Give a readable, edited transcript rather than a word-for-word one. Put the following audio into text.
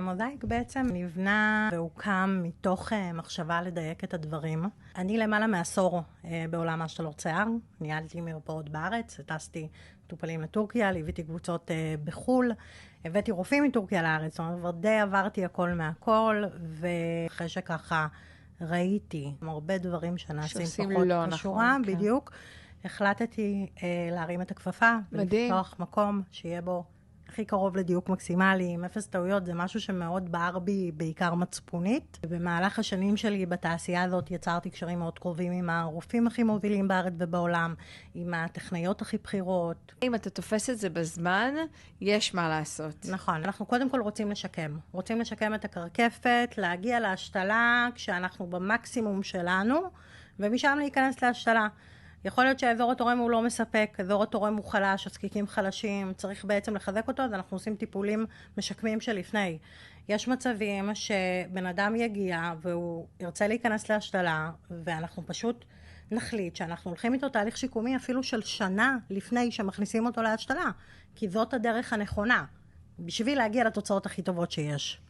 המוזאיק בעצם נבנה והוקם מתוך מחשבה לדייק את הדברים. אני למעלה מעשור בעולם השתלות שיער, ניהלתי מרפאות בארץ, טסתי מטופלים לטורקיה, ליוויתי קבוצות בחול, הבאתי רופאים מטורקיה לארץ, זאת אומרת, די עברתי הכל מהכל, ואחרי שככה ראיתי הרבה דברים שנעשים פחות כשורה, נכון, בדיוק, החלטתי להרים את הכפפה, ולפתוח מקום שיהיה בו הכי קרוב לדיוק מקסימלי, עם אפס טעויות, זה משהו שמאוד בער בי בעיקר מצפונית. במהלך השנים שלי בתעשייה הזאת יצרתי קשרים מאוד קרובים עם הרופאים הכי מובילים בארץ ובעולם, עם הטכנאיות הכי בכירות. אם אתה תופס את זה בזמן, יש מה לעשות. נכון, אנחנו קודם כל רוצים לשקם. רוצים לשקם את הקרקפת, להגיע להשתלה כשאנחנו במקסימום שלנו, ומשם להיכנס להשתלה. יכול להיות שהאזור התורם הוא לא מספק, אזור התורם הוא חלש, הזקיקים חלשים, צריך בעצם לחזק אותו, אז אנחנו עושים טיפולים משקמים שלפני. יש מצבים שבן אדם יגיע והוא ירצה להיכנס להשתלה, ואנחנו פשוט נחליט שאנחנו הולכים איתו תהליך שיקומי אפילו של שנה לפני שמכניסים אותו להשתלה, כי זאת הדרך הנכונה, בשביל להגיע לתוצאות הכי טובות שיש.